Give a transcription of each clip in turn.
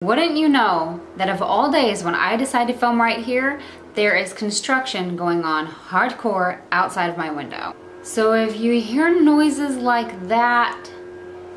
Wouldn't you know that of all days when I decide to film right here, there is construction going on hardcore outside of my window. So if you hear noises like that,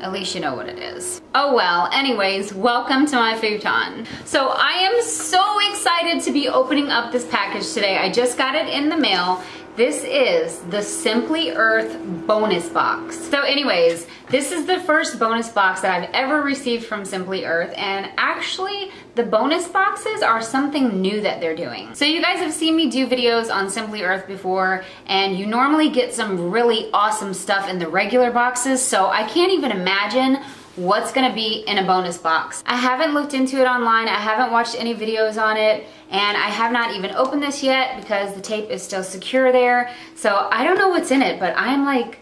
at least you know what it is. Oh well, anyways, welcome to my futon. So I am so excited to be opening up this package today. I just got it in the mail. This is the Simply Earth bonus box. So anyways, this is the first bonus box that I've ever received from Simply Earth, and actually the bonus boxes are something new that they're doing. So you guys have seen me do videos on Simply Earth before, and you normally get some really awesome stuff in the regular boxes, so I can't even imagine what's gonna be in a bonus box. I haven't looked into it online, I haven't watched any videos on it, and I have not even opened this yet because the tape is still secure there. So I don't know what's in it, but I'm like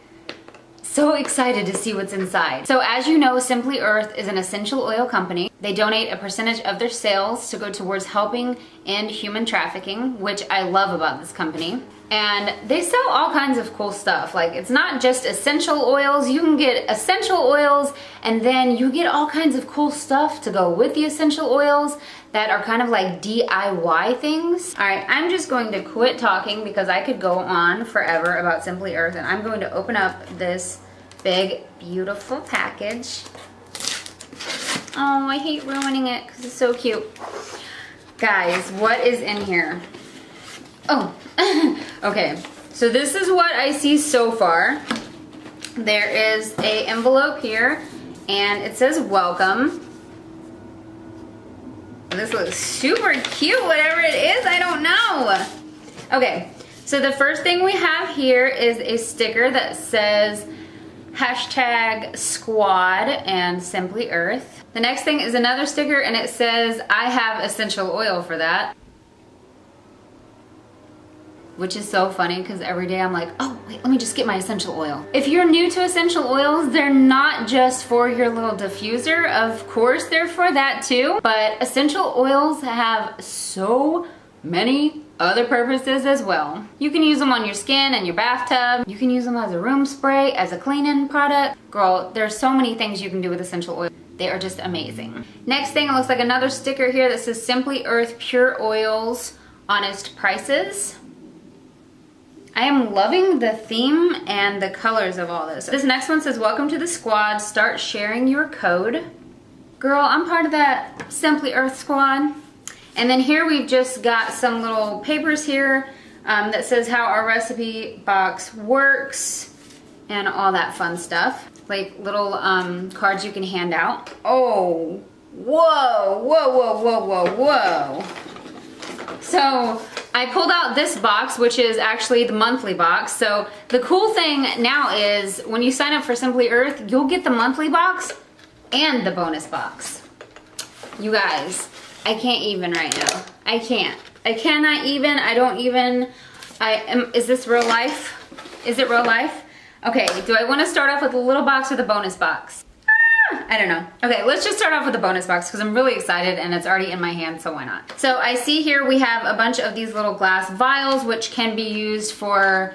so excited to see what's inside. So as you know, Simply Earth is an essential oil company. They donate a percentage of their sales to go towards helping end human trafficking, which I love about this company. And they sell all kinds of cool stuff. Like, it's not just essential oils. You can get essential oils, and then you get all kinds of cool stuff to go with the essential oils that are kind of like DIY things. All right, I'm just going to quit talking because I could go on forever about Simply Earth, and I'm going to open up this big, beautiful package. Oh, I hate ruining it because it's so cute. Guys, what is in here? Oh, okay. So this is what I see so far. There is a envelope here, and it says welcome. This looks super cute, whatever it is, I don't know. Okay, so the first thing we have here is a sticker that says hashtag squad and Simply Earth. The next thing is another sticker, and it says I have essential oil for that. Which is so funny because every day I'm like, oh wait, let me just get my essential oil. If you're new to essential oils, they're not just for your little diffuser. Of course they're for that too, but essential oils have so many other purposes as well. You can use them on your skin and your bathtub. You can use them as a room spray, as a cleaning product. Girl, there's so many things you can do with essential oil. They are just amazing. Next thing, it looks like another sticker here that says Simply Earth Pure Oils, Honest Prices. I am loving the theme and the colors of all this. This next one says, welcome to the squad, start sharing your code. Girl, I'm part of that Simply Earth squad. And then here we've just got some little papers here that says how our recipe box works and all that fun stuff. Like little cards you can hand out. Oh, whoa, whoa, whoa, whoa, whoa, whoa. So I pulled out this box, which is actually the monthly box. So the cool thing now is when you sign up for Simply Earth, you'll get the monthly box and the bonus box. You guys, I can't even right now. I can't. I cannot even. I don't even. Is this real life? Is it real life? Okay, do I want to start off with a little box or the bonus box? I don't know. Okay, let's just start off with the bonus box because I'm really excited and it's already in my hand, so why not? So I see here we have a bunch of these little glass vials which can be used for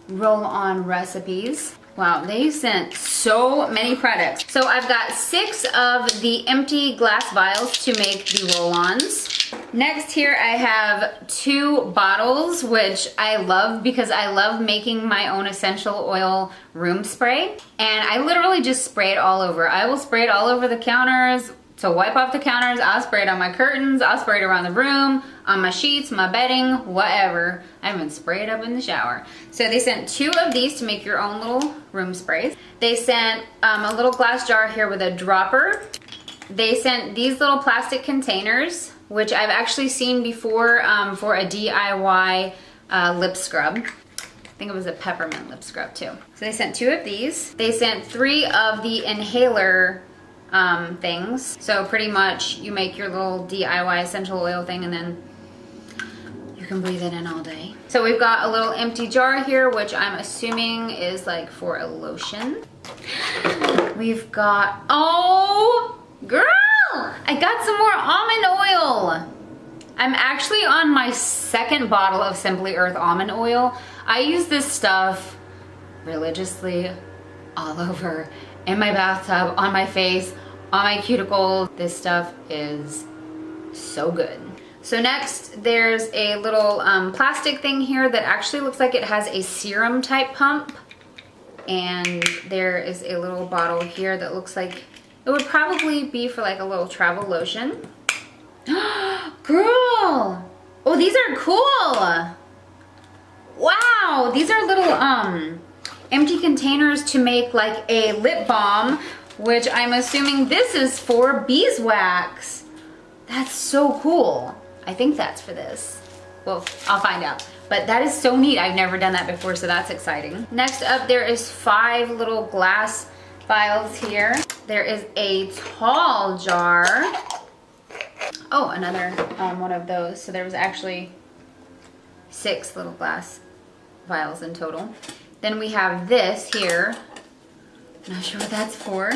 roll-on recipes. Wow, they sent so many products. So I've got 6 of the empty glass vials to make the roll-ons. Next here I have 2 bottles, which I love because I love making my own essential oil room spray. And I literally just spray it all over. I will spray it all over the counters to wipe off the counters. I'll spray it on my curtains. I'll spray it around the room, on my sheets, my bedding, whatever. I even spray it up in the shower. So they sent 2 of these to make your own little room sprays. They sent a little glass jar here with a dropper. They sent these little plastic containers, which I've actually seen before for a DIY lip scrub. I think it was a peppermint lip scrub too. So they sent 2 of these. They sent 3 of the inhaler things. So pretty much you make your little DIY essential oil thing and then you can breathe it in all day. So we've got a little empty jar here, which I'm assuming is like for a lotion. We've got, oh girl, I got some more almond oil. I'm actually on my 2nd bottle of Simply Earth almond oil. I use this stuff religiously all over, in my bathtub, on my face, on my cuticles. This stuff is so good. So next, there's a little plastic thing here that actually looks like it has a serum type pump. And there is a little bottle here that looks like it would probably be for like a little travel lotion. Girl! Oh, these are cool! Wow, these are little empty containers to make like a lip balm, which I'm assuming this is for beeswax. That's so cool. I think that's for this. Well, I'll find out. But that is so neat. I've never done that before, so that's exciting. Next up, there is 5 little glass vials here. There is a tall jar. Oh, another one of those. So there was actually 6 little glass vials in total. Then we have this here. Not sure what that's for.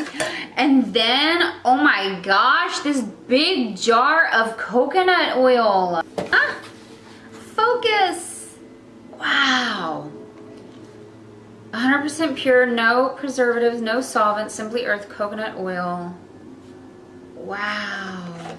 And then, oh my gosh, this big jar of coconut oil. Ah, focus. Wow. 100% pure, no preservatives, no solvents, simply earth coconut oil. Wow.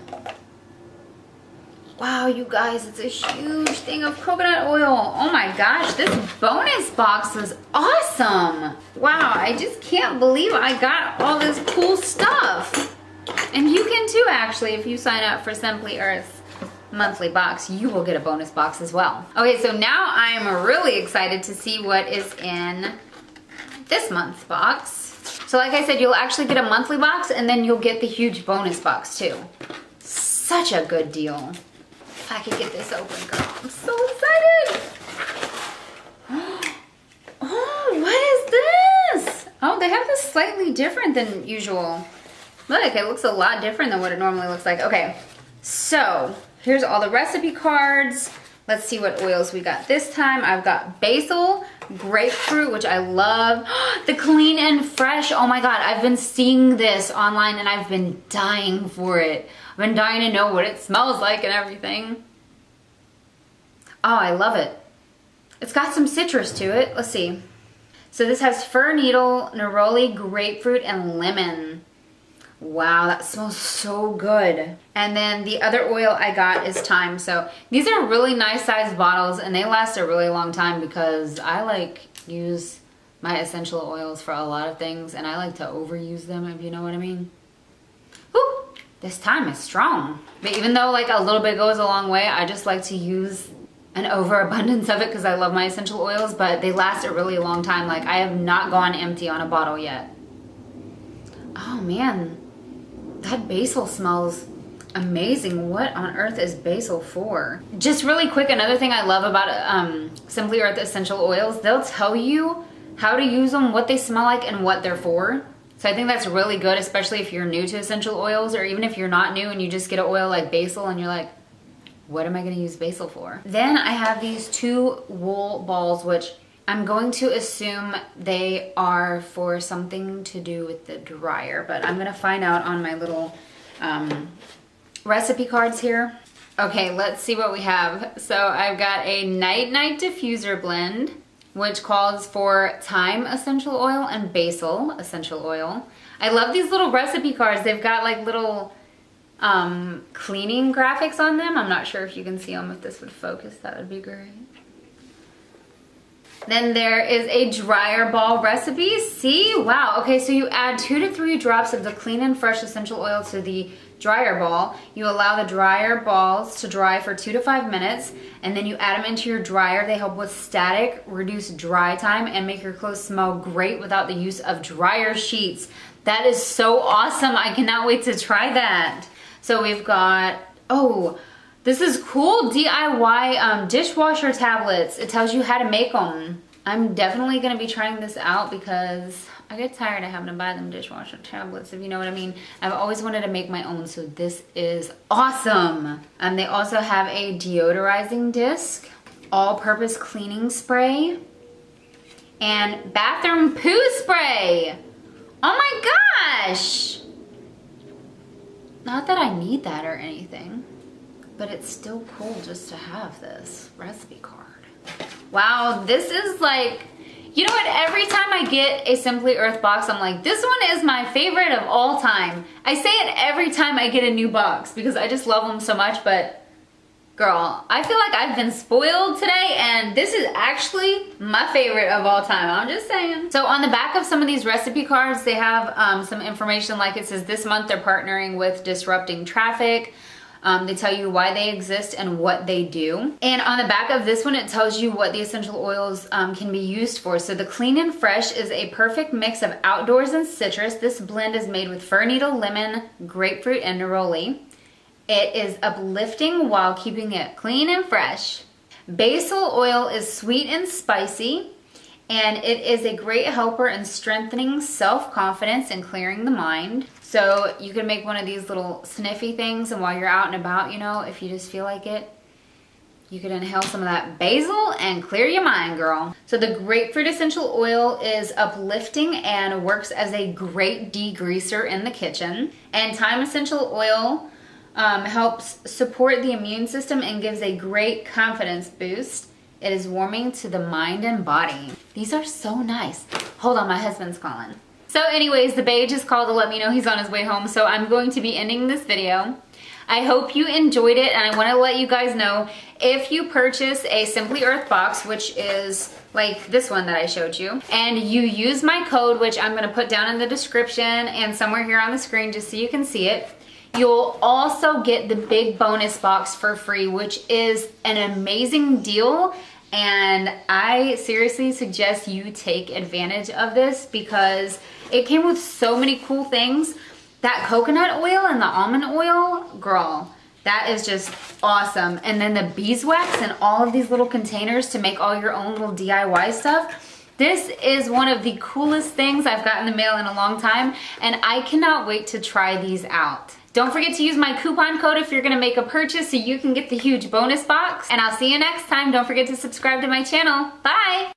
Wow, you guys, it's a huge thing of coconut oil. Oh my gosh, this bonus box was awesome. Wow, I just can't believe I got all this cool stuff. And you can too, actually, if you sign up for Simply Earth's monthly box, you will get a bonus box as well. Okay, so now I'm really excited to see what is in this month's box. So like I said, you'll actually get a monthly box and then you'll get the huge bonus box too. Such a good deal. If I could get this open, girl, I'm so excited. Oh, what is this? Oh, they have this slightly different than usual. Look, it looks a lot different than what it normally looks like. Okay, so here's all the recipe cards. Let's see what oils we got this time. I've got basil, grapefruit, which I love. The clean and fresh. Oh my God, I've been seeing this online and I've been dying for it. I've been dying to know what it smells like and everything. Oh, I love it. It's got some citrus to it. Let's see. So this has fir needle, neroli, grapefruit, and lemon. Wow, that smells so good. And then the other oil I got is thyme. So these are really nice sized bottles and they last a really long time because I like use my essential oils for a lot of things and I like to overuse them, if you know what I mean. Whew, this thyme is strong. But even though like a little bit goes a long way, I just like to use an overabundance of it because I love my essential oils, but they last a really long time. Like I have not gone empty on a bottle yet. Oh man. That basil smells amazing. What on earth is basil for? Just really quick, another thing I love about Simply Earth essential oils, they'll tell you how to use them, what they smell like, and what they're for. So I think that's really good, especially if you're new to essential oils, or even if you're not new and you just get an oil like basil and you're like, what am I gonna use basil for? Then I have these 2 wool balls, which I'm going to assume they are for something to do with the dryer, but I'm gonna find out on my little recipe cards here. Okay, let's see what we have. So I've got a Night Night diffuser blend, which calls for thyme essential oil and basil essential oil. I love these little recipe cards. They've got like little cleaning graphics on them. I'm not sure if you can see them. If this would focus, that would be great. Then there is a dryer ball recipe. See? Wow. Okay, so you add 2 to 3 drops of the clean and fresh essential oil to the dryer ball. You allow the dryer balls to dry for 2 to 5 minutes, and then you add them into your dryer. They help with static, reduce dry time, and make your clothes smell great without the use of dryer sheets. That is so awesome. I cannot wait to try that. So we've got, oh, this is cool, DIY dishwasher tablets. It tells you how to make them. I'm definitely gonna be trying this out because I get tired of having to buy them dishwasher tablets, if you know what I mean. I've always wanted to make my own, so this is awesome. They also have a deodorizing disc, all-purpose cleaning spray, and bathroom poo spray. Oh my gosh! Not that I need that or anything, but it's still cool just to have this recipe card. Wow, this is like You know what, every time I get a Simply Earth box, I'm like, this one is my favorite of all time. I say it every time I get a new box because I just love them so much, but girl, I feel like I've been spoiled today, and this is actually my favorite of all time. I'm just saying. So on the back of some of these recipe cards, they have some information, like it says this month they're partnering with Disrupting Traffic. They tell you why they exist and what they do. And on the back of this one, it tells you what the essential oils can be used for. So the Clean and Fresh is a perfect mix of outdoors and citrus. This blend is made with fir needle, lemon, grapefruit, and neroli. It is uplifting while keeping it clean and fresh. Basil oil is sweet and spicy, and it is a great helper in strengthening self-confidence and clearing the mind. So you can make one of these little sniffy things, and while you're out and about, you know, if you just feel like it, you could inhale some of that basil and clear your mind, girl. So the grapefruit essential oil is uplifting and works as a great degreaser in the kitchen. And thyme essential oil helps support the immune system and gives a great confidence boost. It is warming to the mind and body. These are so nice. Hold on, my husband's calling. So anyways, the bae just called to let me know he's on his way home, so I'm going to be ending this video. I hope you enjoyed it, and I want to let you guys know, if you purchase a Simply Earth box, which is like this one that I showed you, and you use my code, which I'm going to put down in the description and somewhere here on the screen just so you can see it, you'll also get the big bonus box for free, which is an amazing deal. And I seriously suggest you take advantage of this because it came with so many cool things. That coconut oil and the almond oil, girl, that is just awesome. And then the beeswax and all of these little containers to make all your own little DIY stuff. This is one of the coolest things I've gotten in the mail in a long time, and I cannot wait to try these out. Don't forget to use my coupon code if you're gonna make a purchase so you can get the huge bonus box. And I'll see you next time. Don't forget to subscribe to my channel. Bye!